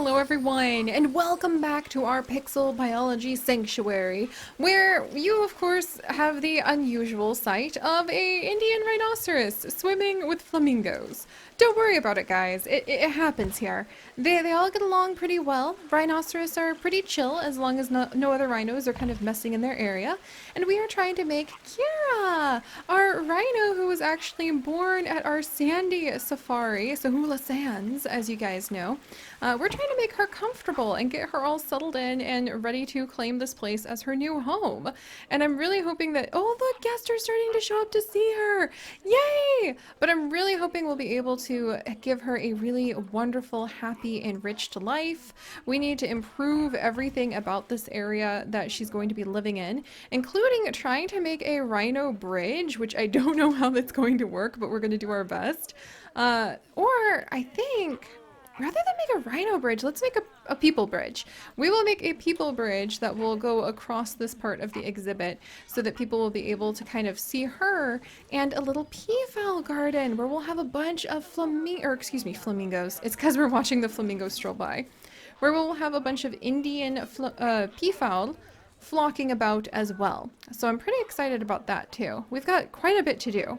Hello everyone, and welcome back to our Pixel Biology Sanctuary, where you of course have the unusual sight of a Indian rhinoceros swimming with flamingos. Don't worry about it, guys. It happens here. They all get along pretty well. Rhinoceros are pretty chill as long as no other rhinos are kind of messing in their area. And we are trying to make Kira, our rhino who was actually born at our Sandy Safari, Sahula Sands, as you guys know. We're trying to make her comfortable and get her all settled in and ready to claim this place as her new home. And I'm really hoping that, oh look, guests are starting to show up to see her. Yay! But I'm really hoping we'll be able to give her a really wonderful, happy, enriched life. We need to improve everything about this area that she's going to be living in, including trying to make a rhino bridge, which I don't know how that's going to work, but we're going to do our best. Or I think, rather than make a rhino bridge, let's make a people bridge. We will make a people bridge that will go across this part of the exhibit so that people will be able to kind of see her, and a little peafowl garden where we'll have a bunch of flamingos. It's because we're watching the flamingos stroll by. Where we'll have a bunch of Indian peafowl flocking about as well. So I'm pretty excited about that too. We've got quite a bit to do.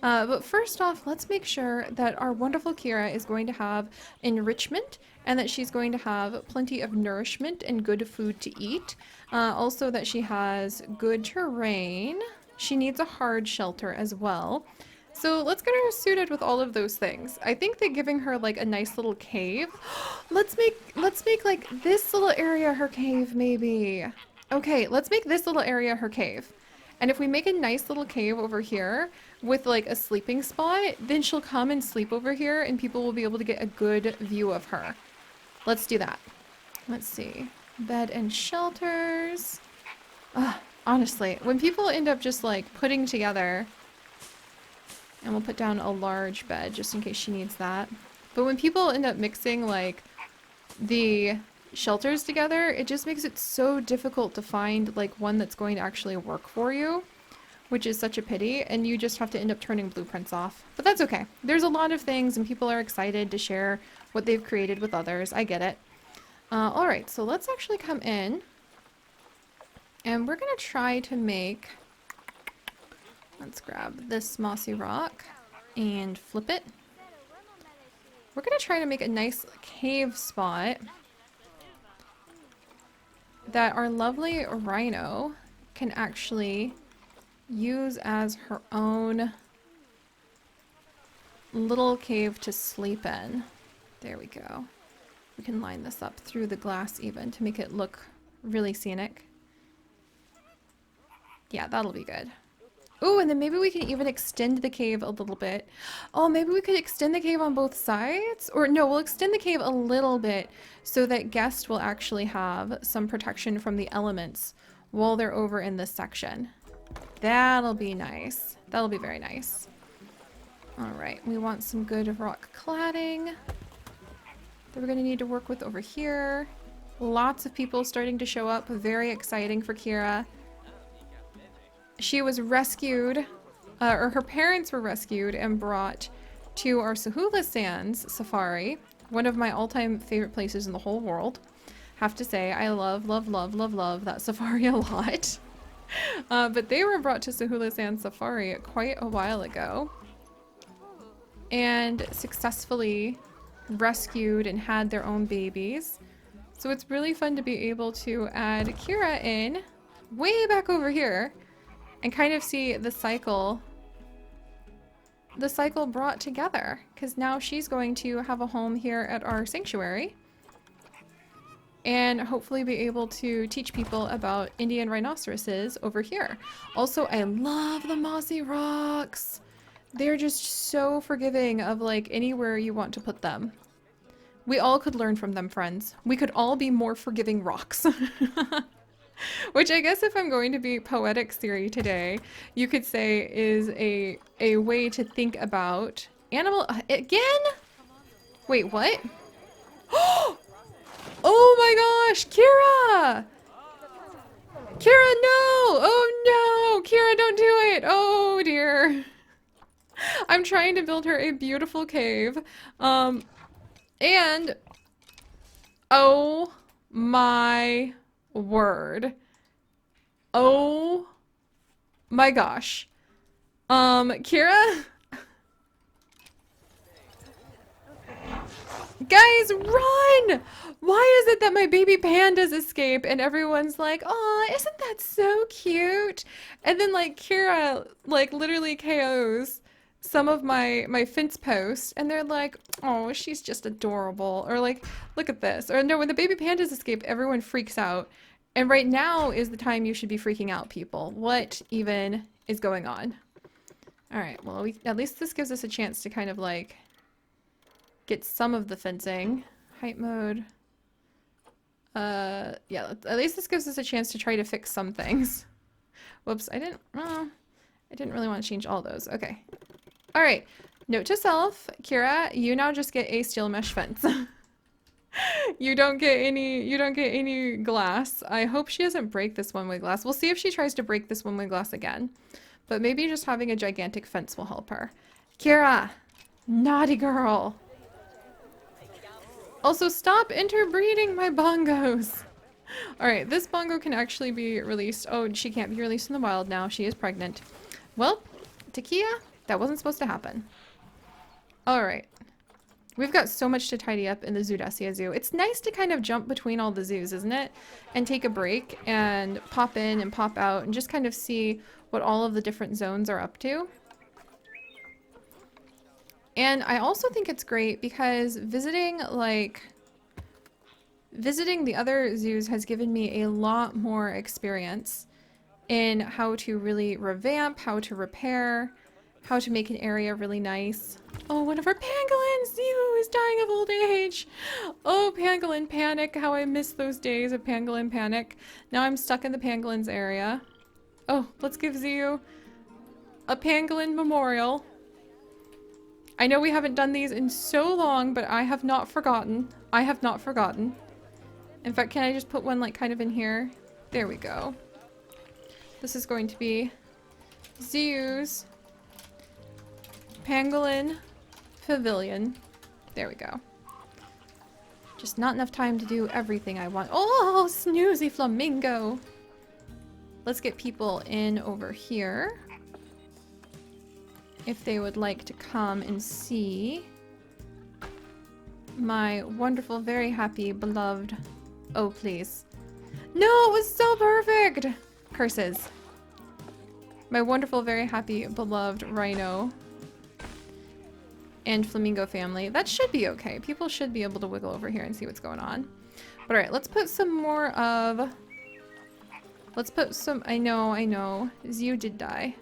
But first off, let's make sure that our wonderful Kira is going to have enrichment and that she's going to have plenty of nourishment and good food to eat. Also that she has good terrain. She needs a hard shelter as well. So let's get her suited with all of those things. I think that giving her like a nice little cave. Let's make like this little area her cave maybe. Okay, let's make this little area her cave. And if we make a nice little cave over here with like a sleeping spot, then she'll come and sleep over here and people will be able to get a good view of her. Let's do that. Let's see. Bed and shelters. Honestly, when people end up just like putting together, and we'll put down a large bed just in case she needs that. But when people end up mixing like the shelters together, it just makes it so difficult to find like one that's going to actually work for you, which is such a pity, and you just have to end up turning blueprints off. But that's okay. There's a lot of things and people are excited to share what they've created with others. I get it. Alright, so let's actually come in and we're gonna try to make, let's grab this mossy rock and flip it. We're gonna try to make a nice cave spot that our lovely rhino can actually use as her own little cave to sleep in. There we go. We can line this up through the glass even to make it look really scenic. Yeah, that'll be good. Ooh, and then maybe we can even extend the cave a little bit. Oh, maybe we could extend the cave on both sides? Or no, we'll extend the cave a little bit so that guests will actually have some protection from the elements while they're over in this section. That'll be nice. That'll be very nice. Alright, we want some good rock cladding that we're going to need to work with over here. Lots of people starting to show up. Very exciting for Kira. She was rescued, or her parents were rescued and brought to our Sahula Sands Safari, one of my all-time favorite places in the whole world. Have to say, I love that safari a lot. But they were brought to Sahula Sands Safari quite a while ago and successfully rescued and had their own babies. So it's really fun to be able to add Kira in way back over here and kind of see the cycle brought together, because now she's going to have a home here at our sanctuary and hopefully be able to teach people about Indian rhinoceroses over here. Also, I love the mossy rocks. They're just so forgiving of like anywhere you want to put them. We all could learn from them, friends. We could all be more forgiving rocks. Which I guess if I'm going to be poetic Seri today, you could say is a way to think about animal again? Wait, what? Oh my gosh, Kira! Kira, no! Oh no! Kira, don't do it! Oh dear. I'm trying to build her a beautiful cave. And Oh my word. Oh my gosh. Kira? Guys, run! Why is it that my baby pandas escape and everyone's like, "Aw, isn't that so cute?" And then like Kira like literally KOs some of my fence posts and they're like, "Oh, she's just adorable." Or like, "Look at this." Or no, when the baby pandas escape, everyone freaks out. And right now is the time you should be freaking out, people. What even is going on? All right, well, at least this gives us a chance to kind of like get some of the fencing. Height mode. Yeah, at least this gives us a chance to try to fix some things. Whoops, I didn't really want to change all those. Okay. All right. Note to self, Kira, you now just get a steel mesh fence. You don't get any glass. I hope she doesn't break this one-way glass. We'll see if she tries to break this one-way glass again. But maybe just having a gigantic fence will help her. Kira, naughty girl. Also, stop interbreeding my bongos. Alright, this bongo can actually be released. Oh, she can't be released in the wild now. She is pregnant. Well, Takia, that wasn't supposed to happen. Alright. We've got so much to tidy up in the Zoodesia Zoo. It's nice to kind of jump between all the zoos, isn't it? And take a break and pop in and pop out and just kind of see what all of the different zones are up to. And I also think it's great because visiting the other zoos has given me a lot more experience in how to really revamp, how to repair, how to make an area really nice. Oh, one of our pangolins! Zoo is dying of old age! Oh, pangolin panic, how I miss those days of pangolin panic. Now I'm stuck in the pangolins area. Oh, let's give Zoo a pangolin memorial. I know we haven't done these in so long, but I have not forgotten. I have not forgotten. In fact, can I just put one like kind of in here? There we go. This is going to be Zoo's Pangolin Pavilion. There we go. Just not enough time to do everything I want. Oh, snoozy flamingo. Let's get people in over here. If they would like to come and see my wonderful, very happy, beloved... Oh, please. No, it was so perfect! Curses. My wonderful, very happy, beloved Rhino and flamingo family. That should be okay. People should be able to wiggle over here and see what's going on. But alright, let's put some more of... Let's put some... I know. Zoo did die.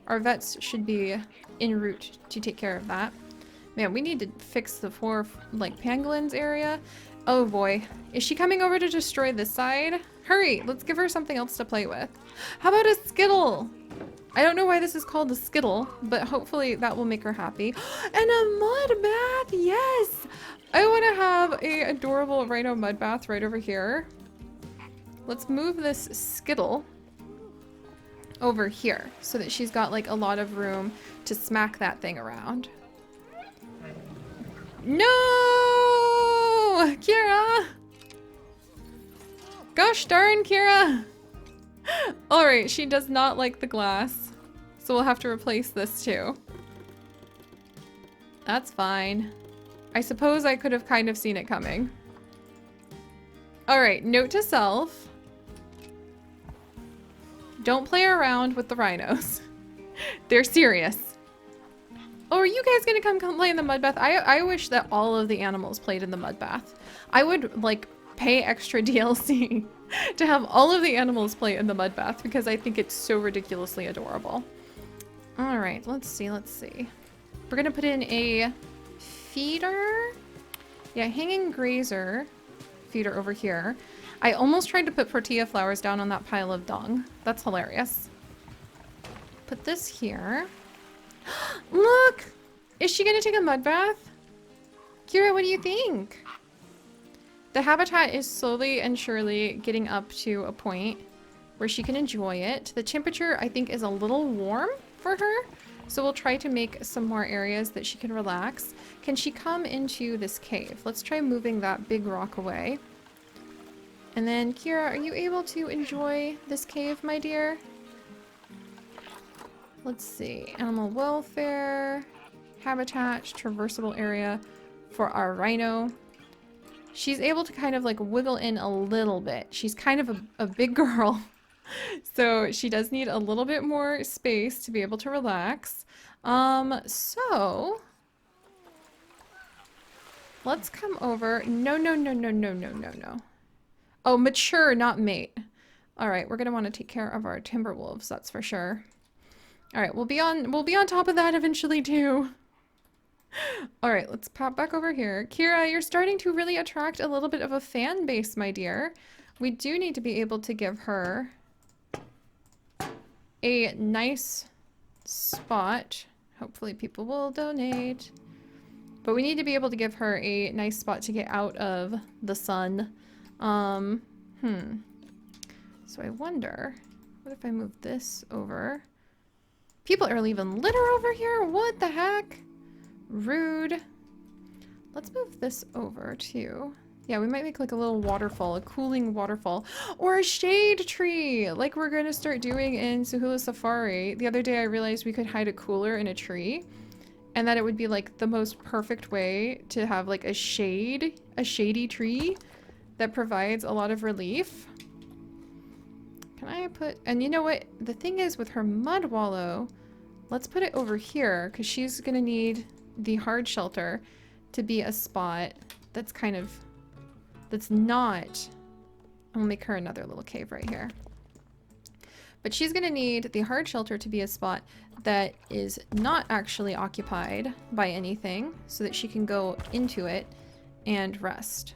Our vets should be en route to take care of that. Man, we need to fix the four, like, pangolins area. Oh boy. Is she coming over to destroy this side? Hurry! Let's give her something else to play with. How about a skittle? I don't know why this is called a skittle, but hopefully that will make her happy. And a mud bath! Yes! I want to have a adorable rhino mud bath right over here. Let's move this skittle over here so that she's got like a lot of room to smack that thing around. No! Kira! Gosh darn, Kira! Alright, she does not like the glass, so we'll have to replace this too. That's fine. I suppose I could have kind of seen it coming. Alright, note to self. Don't play around with the rhinos. They're serious. Oh, are you guys gonna come play in the mud bath? I wish that all of the animals played in the mud bath. I would, like, pay extra DLC to have all of the animals play in the mud bath because I think it's so ridiculously adorable. Alright, let's see. We're gonna put in a feeder. Yeah, hanging grazer feeder over here. I almost tried to put tortilla flowers down on that pile of dung. That's hilarious. Put this here. Look! Is she gonna take a mud bath? Kira, what do you think? The habitat is slowly and surely getting up to a point where she can enjoy it. The temperature, I think, is a little warm for her. So we'll try to make some more areas that she can relax. Can she come into this cave? Let's try moving that big rock away. And then, Kira, are you able to enjoy this cave, my dear? Let's see. Animal welfare, habitat, traversable area for our rhino. She's able to kind of like wiggle in a little bit. She's kind of a big girl. So she does need a little bit more space to be able to relax. So let's come over. No, no, no, no, no, no, no, no. Oh, mature, not mate. All right, we're gonna want to take care of our timber wolves, that's for sure. All right, we'll be on top of that eventually too. All right, let's pop back over here. Kira, you're starting to really attract a little bit of a fan base, my dear. We do need to be able to give her a nice spot. Hopefully people will donate. But we need to be able to give her a nice spot to get out of the sun. So I wonder, what if I move this over? People are leaving litter over here? What the heck? Rude. Let's move this over too. Yeah, we might make like a little waterfall, a cooling waterfall, or a shade tree, like we're gonna start doing in Suhula Safari. The other day I realized we could hide a cooler in a tree, and that it would be like the most perfect way to have like a shady tree that provides a lot of relief. Can I put, and you know what? The thing is with her mud wallow, let's put it over here because she's gonna need the hard shelter to be a spot that's kind of, that's not, I'll make her another little cave right here. But she's gonna need the hard shelter to be a spot that is not actually occupied by anything so that she can go into it and rest.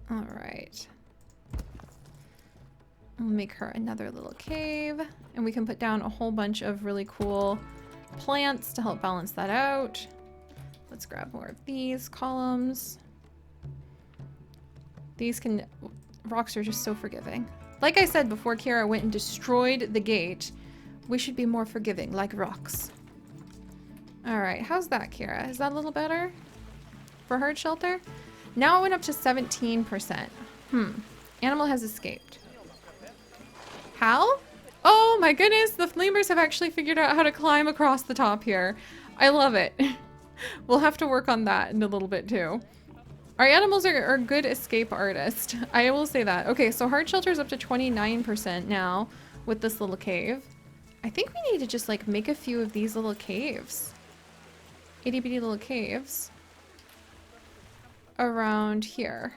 All right. I'll make her another little cave, and we can put down a whole bunch of really cool plants to help balance that out. Let's grab more of these columns. These can, rocks are just so forgiving. Like I said before Kira went and destroyed the gate, we should be more forgiving, like rocks. All right, how's that, Kira? Is that a little better for hard shelter? Now it went up to 17%. Animal has escaped. How? Oh my goodness, the flamers have actually figured out how to climb across the top here. I love it. We'll have to work on that in a little bit too. Our animals are good escape artists. I will say that. Okay, so hard shelter is up to 29% now with this little cave. I think we need to just like make a few of these little caves. Itty bitty little caves around here.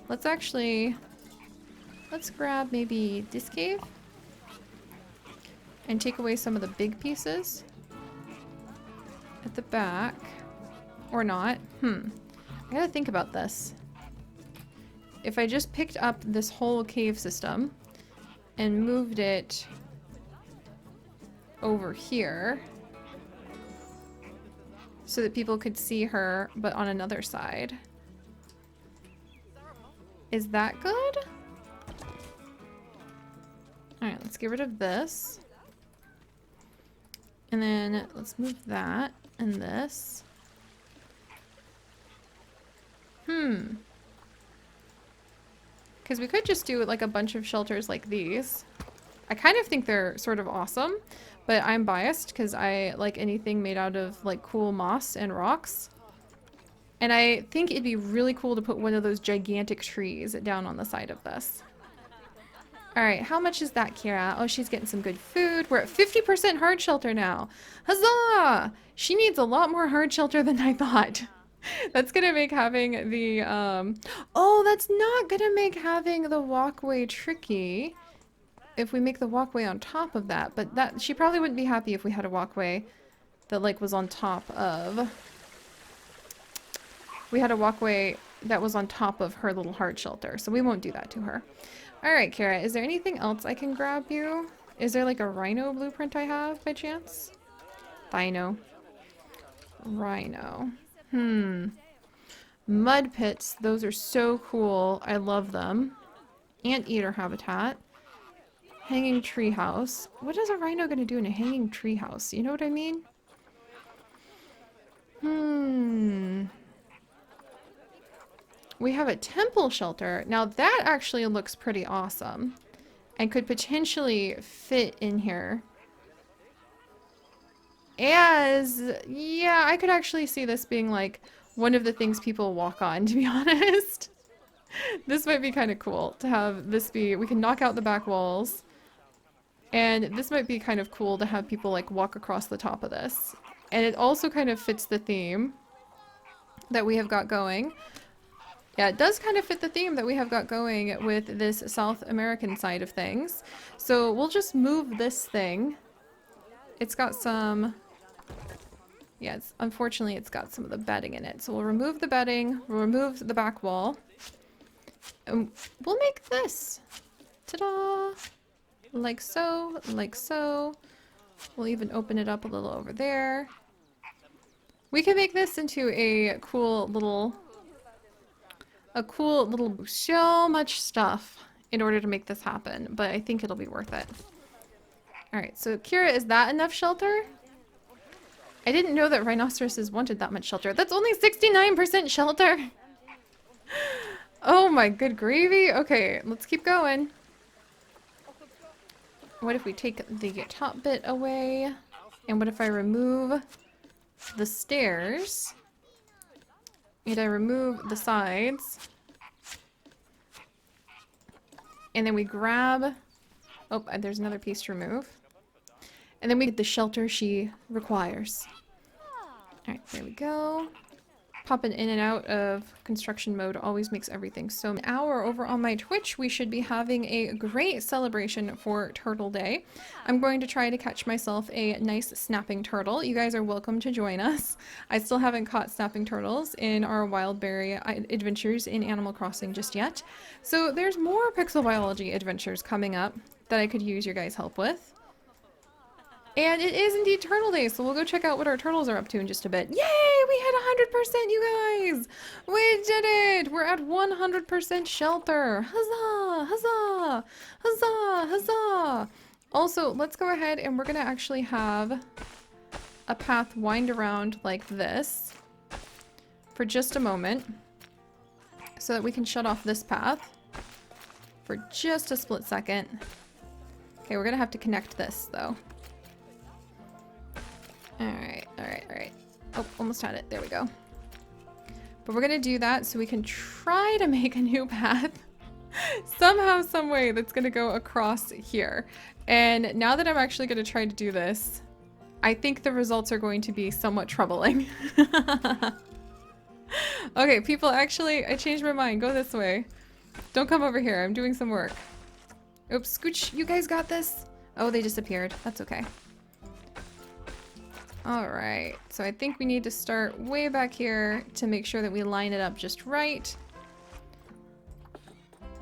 Let's grab maybe this cave and take away some of the big pieces at the back, or not. I gotta think about this. If I just picked up this whole cave system and moved it over here so that people could see her, but on another side. Is that good? Alright, let's get rid of this. And then let's move that and this. Because we could just do like a bunch of shelters like these. I kind of think they're sort of awesome, but I'm biased because I like anything made out of like cool moss and rocks. And I think it'd be really cool to put one of those gigantic trees down on the side of this. Alright, how much is that, Kira? Oh, she's getting some good food. We're at 50% hard shelter now. Huzzah! She needs a lot more hard shelter than I thought. That's gonna make having the, oh, that's not gonna make having the walkway tricky if we make the walkway on top of that. But that, she probably wouldn't be happy if we had a walkway that, like, was on top of... We had a walkway that was on top of her little hard shelter, so we won't do that to her. Alright, Kara, is there anything else I can grab you? Is there like a rhino blueprint I have by chance? Dino. Rhino. Mud pits, those are so cool. I love them. Anteater habitat. Hanging treehouse. What is a rhino gonna do in a hanging treehouse? You know what I mean? We have a temple shelter. Now that actually looks pretty awesome and could potentially fit in here. Yeah, I could actually see this being like one of the things people walk on, to be honest. This might be kind of cool to have this be, we can knock out the back walls. And this might be kind of cool to have people like walk across the top of this. And it also kind of fits the theme that we have got going. Yeah, it does kind of fit the theme that we have got going with this South American side of things. So we'll just move this thing. It's got some... Yeah, unfortunately it's got some of the bedding in it. So we'll remove the bedding, we'll remove the back wall. And we'll make this. Ta-da! Like so, like so. We'll even open it up a little over there. We can make this into a cool little... So much stuff in order to make this happen, but I think it'll be worth it. Alright, so Kira, is that enough shelter? I didn't know that rhinoceroses wanted that much shelter. That's only 69% shelter! Oh my good gravy! Okay, let's keep going. What if we take the top bit away? And what if I remove the stairs? And I remove the sides? And then we grab... Oh, there's another piece to remove. And then we get the shelter she requires. Alright, there we go. Popping in and out of construction mode always makes everything so... An hour over on my Twitch, we should be having a great celebration for Turtle Day. I'm going to try to catch myself a nice snapping turtle. You guys are welcome to join us. I still haven't caught snapping turtles in our wild berry adventures in Animal Crossing just yet. So there's more pixel biology adventures coming up that I could use your guys' help with. And it is indeed Turtle Day, so we'll go check out what our turtles are up to in just a bit. Yay! We hit 100%, you guys! We did it! We're at 100% shelter! Huzzah! Huzzah! Huzzah! Huzzah! Also, let's go ahead and we're gonna actually have a path wind around like this for just a moment so that we can shut off this path for just a split second. Okay, we're gonna have to connect this, though. Alright, alright, alright. Oh, almost had it. There we go. But we're gonna do that so we can try to make a new path. Somehow, some way that's gonna go across here. And now that I'm actually gonna try to do this, I think the results are going to be somewhat troubling. Okay, people, actually, I changed my mind. Go this way. Don't come over here. I'm doing some work. Oops, Scooch, you guys got this? Oh, they disappeared. That's okay. Alright, so I think we need to start way back here to make sure that we line it up just right.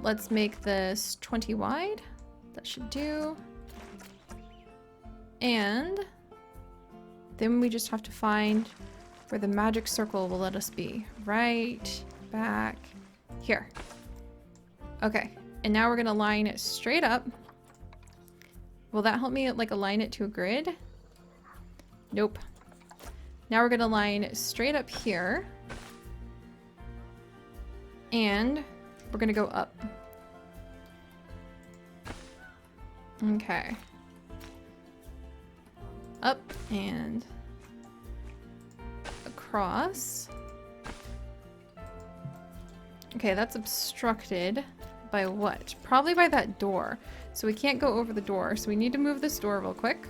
Let's make this 20 wide. That should do. And then we just have to find where the magic circle will let us be. Right back here. Okay, and now we're gonna line it straight up. Will that help me like align it to a grid? Nope. Now we're gonna line straight up here. And we're gonna go up. Okay. Up and across. Okay, that's obstructed by what? Probably by that door. So we can't go over the door. So we need to move this door real quick.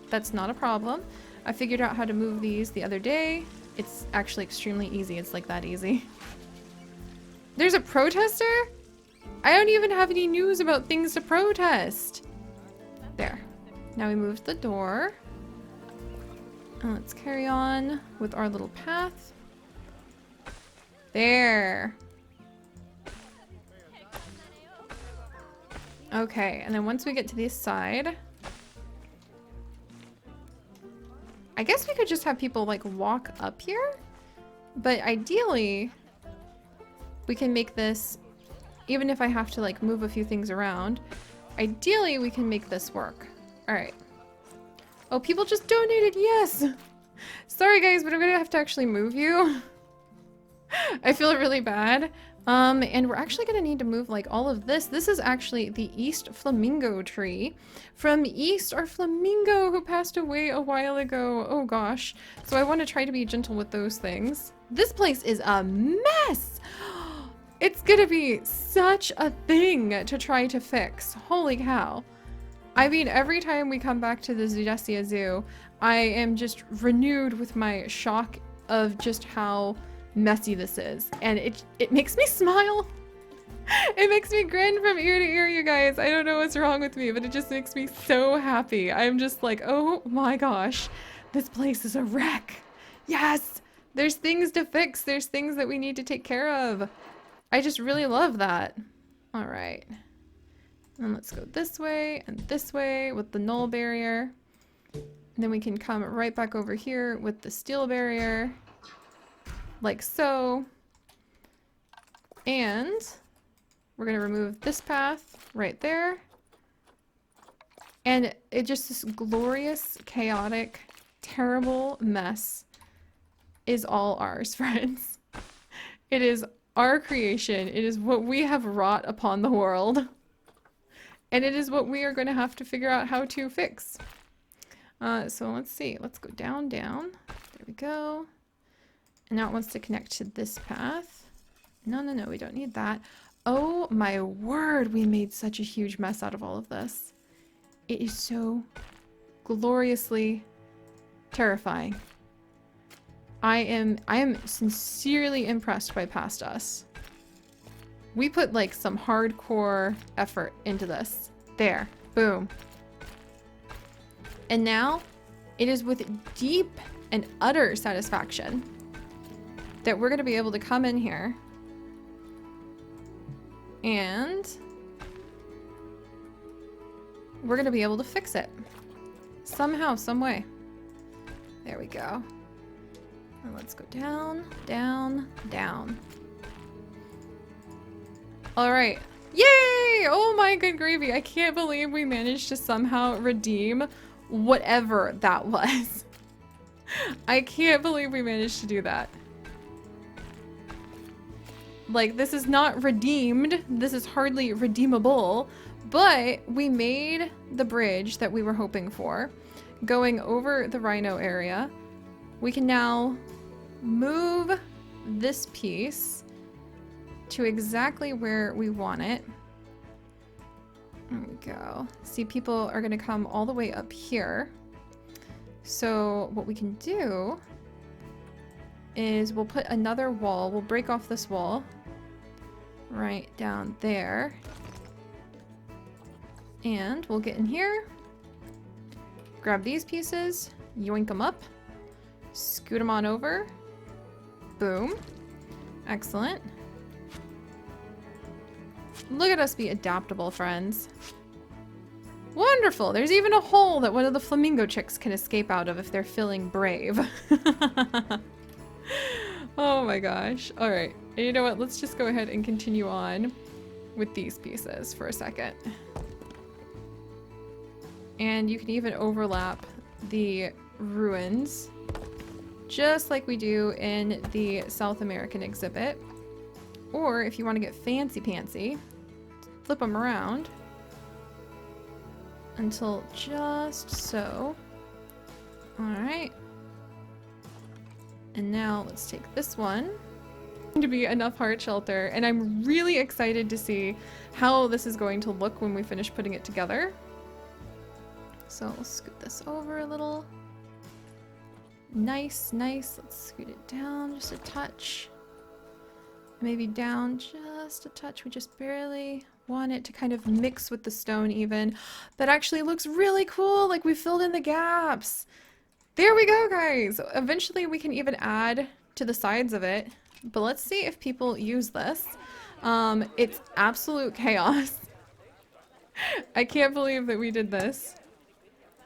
That's not a problem. I figured out how to move these the other day. It's actually extremely easy. It's like that easy. There's a protester? I don't even have any news about things to protest. There. Now we moved the door. And let's carry on with our little path. There. Okay, and then once we get to this side, I guess we could just have people like walk up here, but ideally we can make this, even if I have to like move a few things around, ideally we can make this work. All right. Oh, people just donated. Yes. Sorry guys, but I'm gonna have to actually move you. I feel really bad, And we're actually gonna need to move like all of this. This is actually the East Flamingo tree from East, our flamingo who passed away a while ago. Oh gosh. So I want to try to be gentle with those things. This place is a mess. It's gonna be such a thing to try to fix. Holy cow. I mean, every time we come back to the Zoodesia Zoo, I am just renewed with my shock of just how messy this is. And it makes me smile. It makes me grin from ear to ear, you guys. I don't know what's wrong with me, but it just makes me so happy. I'm just like, oh my gosh, this place is a wreck. Yes, there's things to fix. There's things that we need to take care of. I just really love that. All right. And let's go this way and this way with the null barrier. And then we can come right back over here with the steel barrier. Like so. And we're going to remove this path right there. And it just this glorious, chaotic, terrible mess is all ours, friends. It is our creation. It is what we have wrought upon the world. And it is what we are going to have to figure out how to fix. So let's see. Let's go down, down. There we go. And now it wants to connect to this path. No, no, no. We don't need that. Oh my word. We made such a huge mess out of all of this. It is so gloriously terrifying. I am sincerely impressed by past us. We put like some hardcore effort into this. There. Boom. And now it is with deep and utter satisfaction that we're going to be able to come in here and we're going to be able to fix it. Somehow, some way. There we go. And let's go down, down, down. All right. Yay! Oh my good gravy. I can't believe we managed to somehow redeem whatever that was. I can't believe we managed to do that. Like, this is not redeemed. This is hardly redeemable. But we made the bridge that we were hoping for. Going over the Rhino area. We can now move this piece to exactly where we want it. There we go. See, people are going to come all the way up here. So what we can do is we'll put another wall. We'll break off this wall right down there. And we'll get in here, grab these pieces, yoink them up, scoot them on over. Boom. Excellent. Look at us be adaptable, friends. Wonderful. There's even a hole that one of the flamingo chicks can escape out of if they're feeling brave. Oh my gosh. All right. And you know what? Let's just go ahead and continue on with these pieces for a second. And you can even overlap the ruins just like we do in the South American exhibit. Or if you want to get fancy-pantsy, flip them around until just so. All right. And now let's take this one to be enough heart shelter. And I'm really excited to see how this is going to look when we finish putting it together. So we'll scoot this over a little. Nice, nice. Let's scoot it down just a touch. Maybe down just a touch. We just barely want it to kind of mix with the stone even. That actually looks really cool. Like we filled in the gaps. There we go, guys. Eventually we can even add to the sides of it. But let's see if people use this. It's absolute chaos. I can't believe that we did this.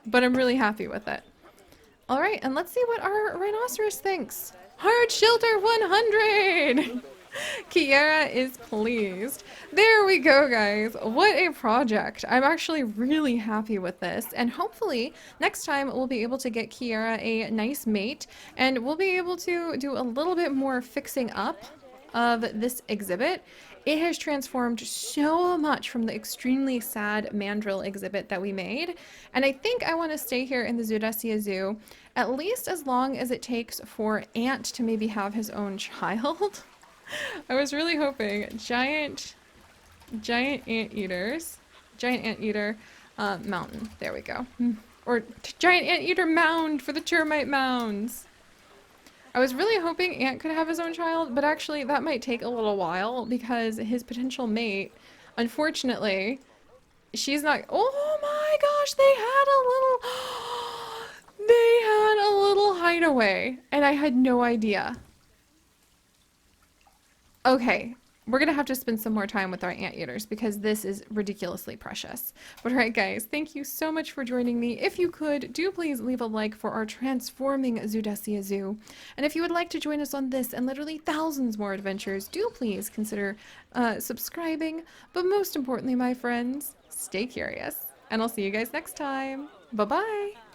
But I'm really happy with it. All right, and let's see what our rhinoceros thinks. Heart Shelter 100! Kiera is pleased. There we go, guys. What a project. I'm actually really happy with this. And hopefully next time we'll be able to get Kiera a nice mate and we'll be able to do a little bit more fixing up of this exhibit, it has transformed so much from the extremely sad mandrill exhibit that we made. And I think I want to stay here in the Zoodesia Zoo at least as long as it takes for Ant to maybe have his own child. I was really hoping giant anteaters, giant anteater mountain. There we go. Or giant anteater mound for the termite mounds. I was really hoping Ant could have his own child, but actually that might take a little while because his potential mate, unfortunately, she's not. Oh my gosh, they had a little hideaway, and I had no idea. Okay, we're gonna have to spend some more time with our anteaters because this is ridiculously precious. But alright guys, thank you so much for joining me. If you could, do please leave a like for our transforming Zoodesia Zoo. And if you would like to join us on this and literally thousands more adventures, do please consider subscribing. But most importantly, my friends, stay curious. And I'll see you guys next time. Bye-bye!